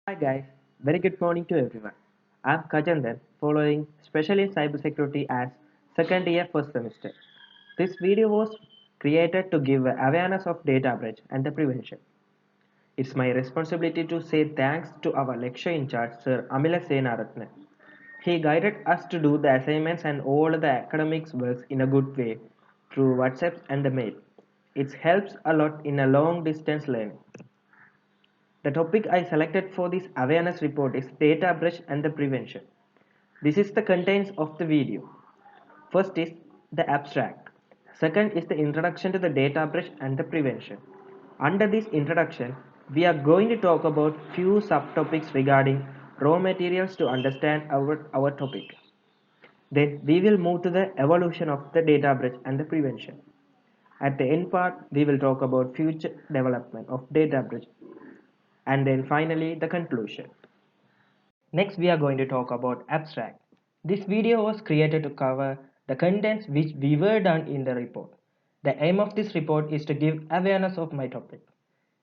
Hi guys, very good morning to everyone. I'm Kajandan, following Special in Cybersecurity as second year first semester. This video was created to give awareness of data breach and the prevention. It's my responsibility to say thanks to our lecture in charge, Sir Amila Senaratne. He guided us to do the assignments and all the academics works in a good way through WhatsApp and the mail. It helps a lot in a long distance learning. The topic I selected for this awareness report is data breach and the prevention. This is the contents of the video. First is the abstract. Second is the introduction to the data breach and the prevention. Under this introduction, we are going to talk about few subtopics regarding raw materials to understand our topic. Then we will move to the evolution of the data breach and the prevention. At the end part, we will talk about future development of data breach and then finally the conclusion. Next we are going to talk about abstract. This video was created to cover the contents which we were done in the report. The aim of this report is to give awareness of my topic.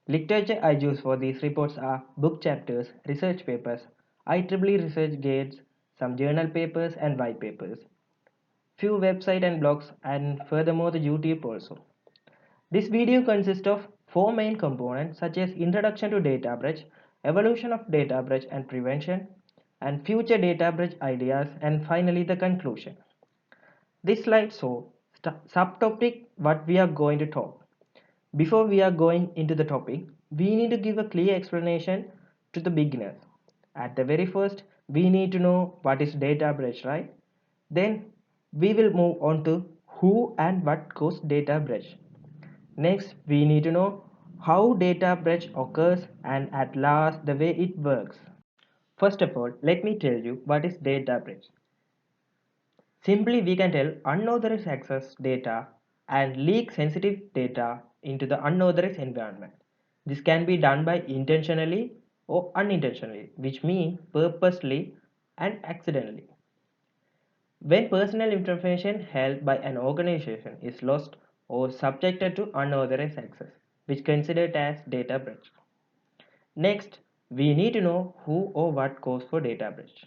Literature I use for these reports are book chapters, research papers, IEEE research guides, some journal papers and white papers, few website and blogs and furthermore the YouTube also. This video consists of four main components such as introduction to data breach, evolution of data breach and prevention, and future data breach ideas, and finally the conclusion. This slide shows subtopic what we are going to talk. Before we are going into the topic, we need to give a clear explanation to the beginners. At the very first, we need to know what is data breach, right? Then we will move on to who and what causes data breach. Next, we need to know how data breach occurs and at last the way it works. First of all, let me tell you what is data breach. Simply we can tell unauthorized access data and leak sensitive data into the unauthorized environment. This can be done by intentionally or unintentionally, which means purposely and accidentally. When personal information held by an organization is lost or subjected to unauthorized access, which considered as data breach. Next, we need to know who or what cause for data breach.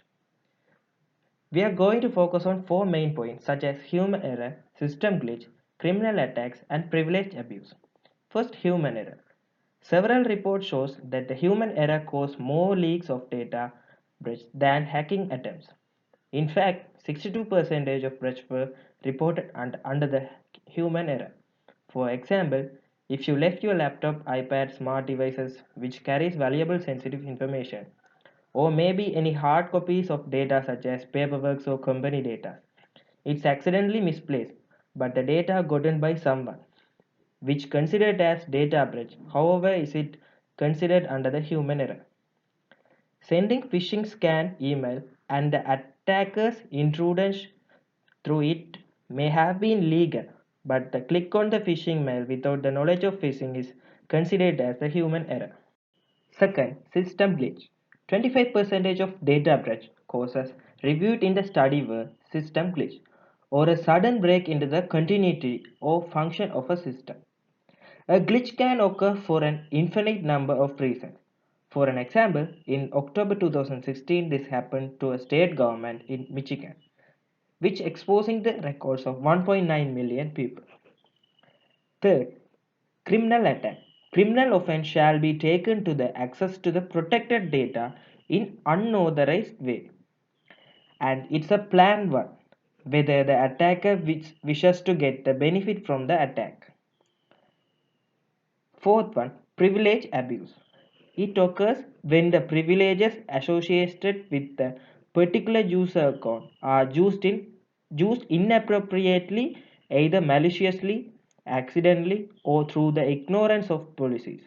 We are going to focus on four main points such as human error, system glitch, criminal attacks, and privilege abuse. First, human error. Several reports shows that the human error caused more leaks of data breach than hacking attempts. In fact, 62% of breaches were reported under the human error. For example, if you left your laptop, iPad, smart devices which carries valuable sensitive information, or maybe any hard copies of data such as paperwork or company data, it's accidentally misplaced, but the data gotten by someone, which considered as data breach. However, is it considered under the human error? Sending phishing scan email and the attacker's intrusion through it may have been legal, but the click on the phishing mail without the knowledge of phishing is considered as a human error. Second, system glitch. 25% of data breach causes reviewed in the study were system glitch or a sudden break into the continuity or function of a system. A glitch can occur for an infinite number of reasons. For an example, in October 2016, this happened to a state government in Michigan, which exposing the records of 1.9 million people. Third, criminal attack. Criminal offense shall be taken to the access to the protected data in unauthorized way. And it's a planned one, whether the attacker wishes to get the benefit from the attack. Fourth one, privilege abuse. It occurs when the privileges associated with the particular user account are used inappropriately, either maliciously, accidentally, or through the ignorance of policies.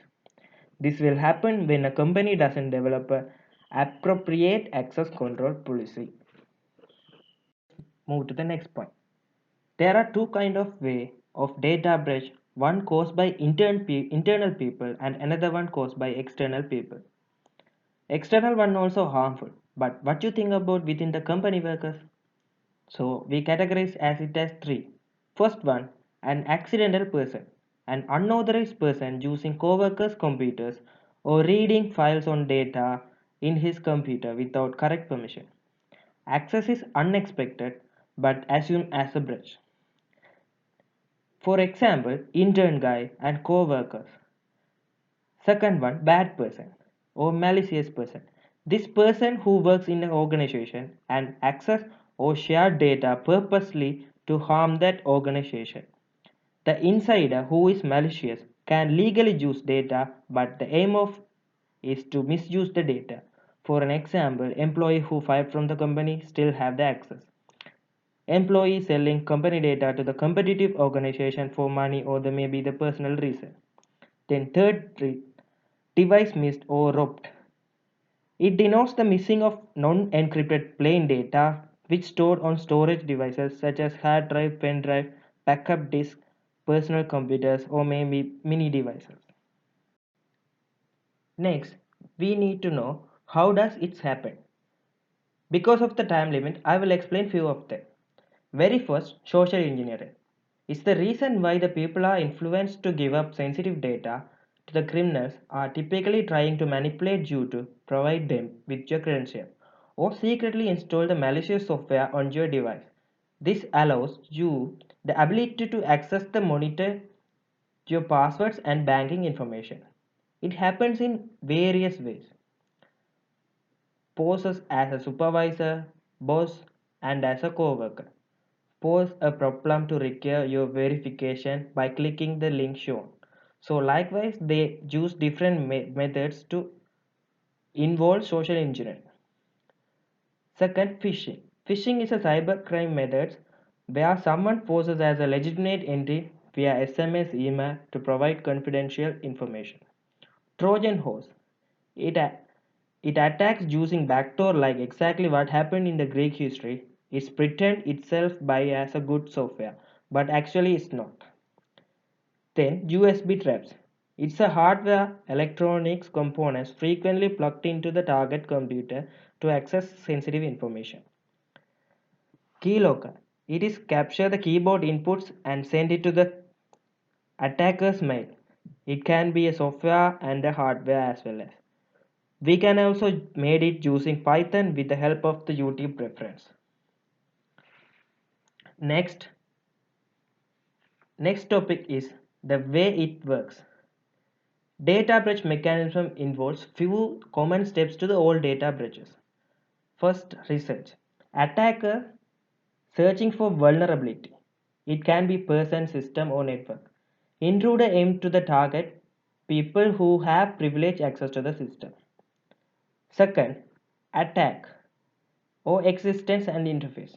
This will happen when a company doesn't develop a appropriate access control policy. Move to the next point. There are two kind of way of data breach, one caused by internal people and another one caused by external people. External one also harmful, but what you think about within the company workers? So we categorize as it as three. First one, an accidental person, an unauthorized person using co-workers' computers or reading files on data in his computer without correct permission. Access is unexpected but assumed as a breach. For example, intern guy and co-workers. Second one, bad person or malicious person. This person who works in an organization and access or share data purposely to harm that organization. The insider who is malicious can legally use data, but the aim of is to misuse the data. For an example, employee who fired from the company still have the access. Employee selling company data to the competitive organization for money or the maybe the personal reason. Then third, device missed or robbed. It denotes the missing of non-encrypted plain data which stored on storage devices such as hard drive, pen drive, backup disk, personal computers or maybe mini devices. Next, we need to know how does it happen. Because of the time limit, I will explain few of them. Very first, social engineering. It's the reason why the people are influenced to give up sensitive data to the criminals are typically trying to manipulate you to provide them with your credential or secretly install the malicious software on your device. This allows you the ability to access the monitor your passwords and banking information. It happens in various ways. Poses as a supervisor, boss, and as a co-worker. Pose a problem to require your verification by clicking the link shown. So likewise, they use different methods to involve social engineering. Second, phishing. Phishing is a cybercrime method where someone poses as a legitimate entity via SMS email to provide confidential information. Trojan horse. It, it attacks using backdoor like exactly what happened in the Greek history. It's pretend itself by as a good software, but actually it's not. Then USB traps. It's a hardware electronics components frequently plugged into the target computer to access sensitive information. Keylogger. It is capture the keyboard inputs and send it to the attacker's mail. It can be a software and a hardware as well as. We can also made it using Python with the help of the YouTube reference. Next, next topic is the way it works. Data breach mechanism involves few common steps to the all data breaches. First, research. Attacker searching for vulnerability. It can be person, system or network. Intruder aim to the target people who have privileged access to the system. Second, attack or existence and interface.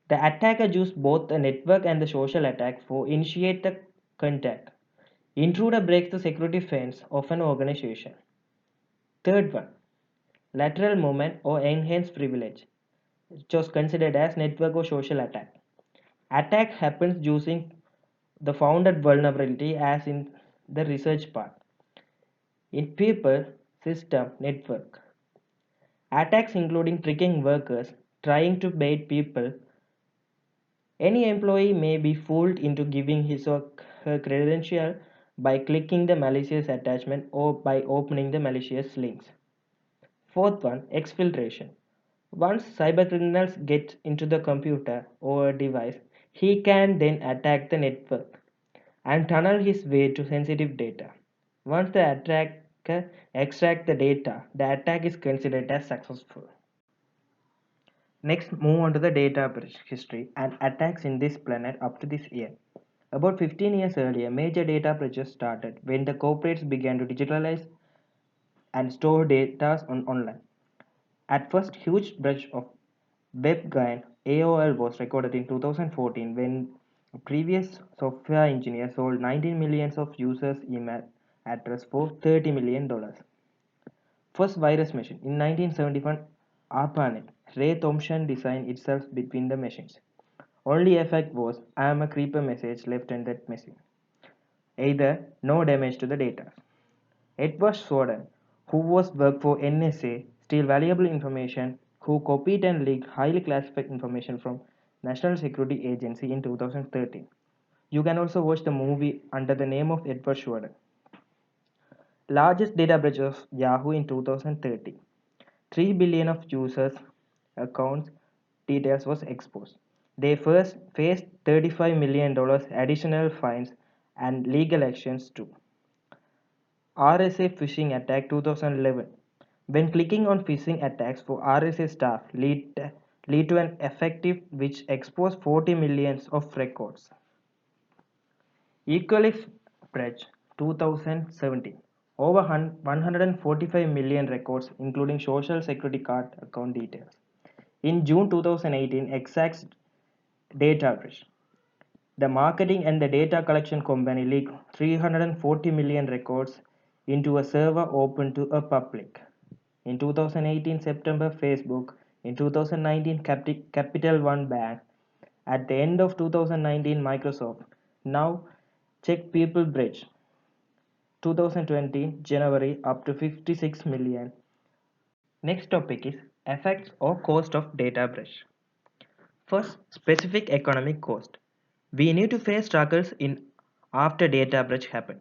The attacker uses both the network and the social attack for initiate the contact. Intruder breaks the security fence of an organization. Third one, lateral movement or enhanced privilege, which was considered as network or social attack. Attack happens using the founded vulnerability as in the research part. In people, system, network. Attacks including tricking workers, trying to bait people. Any employee may be fooled into giving his or her credential by clicking the malicious attachment or by opening the malicious links. Fourth one, exfiltration. Once cybercriminals get into the computer or device, he can then attack the network and tunnel his way to sensitive data. Once the attacker extracts the data, the attack is considered as successful. Next, move on to the data breach history and attacks in this planet up to this year. About 15 years earlier, major data breaches started when the corporates began to digitalize and store data online. At first, huge breach of web giant AOL was recorded in 2014 when a previous software engineer sold 19 millions of users' email address for $30 million. First virus machine in 1971, ARPANET. Ray Thompson designed itself between the machines. Only effect was I am a creeper message left in that machine. Either no damage to the data. Edward Snowden, who was worked for NSA, steal valuable information, who copied and leaked highly classified information from National Security Agency in 2013. You can also watch the movie under the name of Edward Snowden. Largest data breach of Yahoo in 2013. 3 billion of users' accounts details was exposed. They first faced $35 million additional fines and legal actions too. RSA phishing attack 2011. When clicking on phishing attacks for RSA staff lead to an effective which exposed 40 millions of records. Equally breach 2017. Over 145 million records including social security card account details. In June 2018, exact data breach. The marketing and the data collection company leaked 340 million records into a server open to a public. In 2018 September, Facebook. In 2019 Capital One Bank. At the end of 2019 Microsoft. Now Czech People Bridge. 2020 January up to 56 million. Next topic is effects or cost of data breach. First, specific economic cost. We need to face struggles in after data breach happened.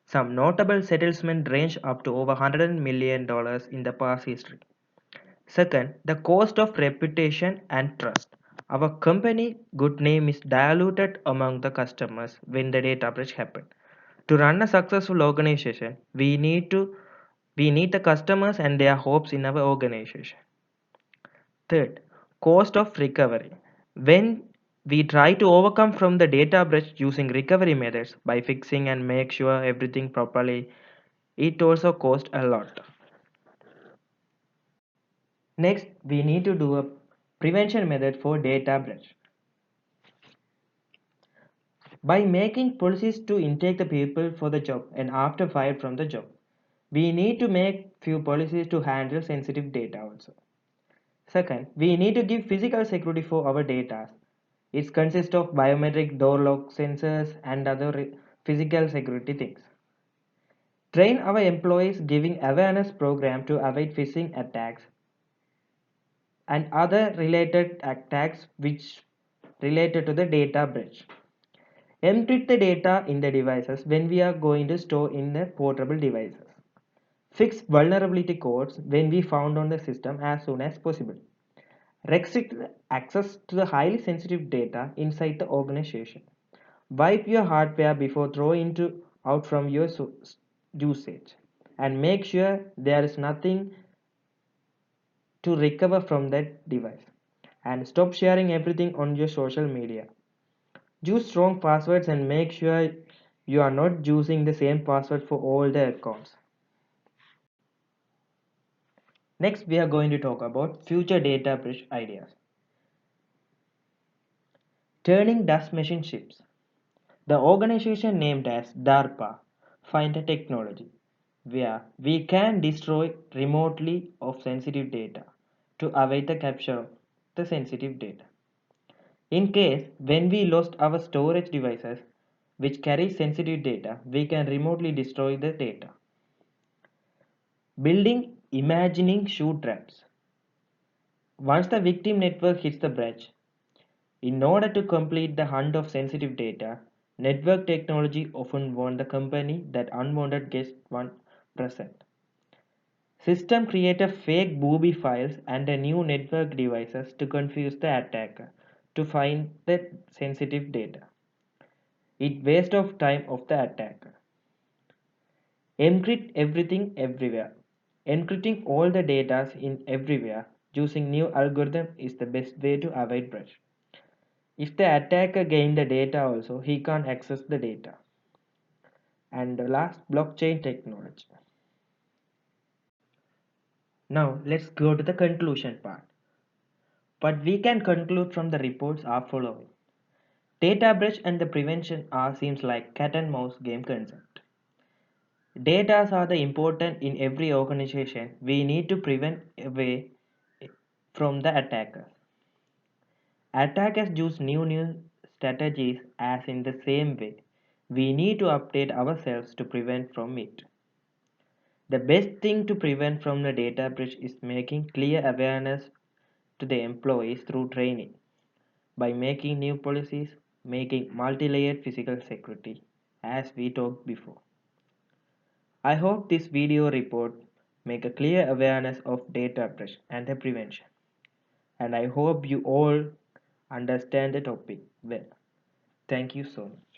Some notable settlements range up to over $100 million in the past history. Second, the cost of reputation and trust. Our company good name is diluted among the customers when the data breach happened. To run a successful organization, we need the customers and their hopes in our organization. Third, cost of recovery. When we try to overcome from the data breach using recovery methods by fixing and make sure everything properly, it also costs a lot. Next, we need to do a prevention method for data breach. By making policies to intake the people for the job and after fired from the job. We need to make few policies to handle sensitive data also. Second, we need to give physical security for our data. It consists of biometric door lock sensors and other physical security things. Train our employees giving awareness program to avoid phishing attacks and other related attacks which related to the data breach. Encrypt the data in the devices when we are going to store in the portable devices. Fix vulnerability codes when we found on the system as soon as possible. Restrict access to the highly sensitive data inside the organization. Wipe your hardware before throwing it out from your usage. And make sure there is nothing to recover from that device. And stop sharing everything on your social media. Use strong passwords and make sure you are not using the same password for all the accounts. Next, we are going to talk about future data breach ideas. Turning dust machine ships. The organization named as DARPA find a technology where we can destroy remotely of sensitive data to avoid the capture of the sensitive data. In case when we lost our storage devices which carry sensitive data, we can remotely destroy the data. Building imagining shoe traps. Once the victim network hits the breach, in order to complete the hunt of sensitive data, network technology often warns the company that unwanted guest one present. System create a fake booby files and a new network devices to confuse the attacker to find the sensitive data. It waste of time of the attacker. Encrypt everything everywhere. Encrypting all the data in everywhere using new algorithm is the best way to avoid breach. If the attacker gain the data also, he can't access the data. And the last, blockchain technology. Now let's go to the conclusion part. What we can conclude from the reports are following. Data breach and the prevention are seems like cat and mouse game concept. Data are the important in every organization. We need to prevent away from the attackers. Attackers use new strategies as in the same way. We need to update ourselves to prevent from it. The best thing to prevent from the data breach is making clear awareness to the employees through training. By making new policies, making multi-layered physical security, as we talked before. I hope this video report make a clear awareness of data breach and the prevention. And I hope you all understand the topic well. Thank you so much.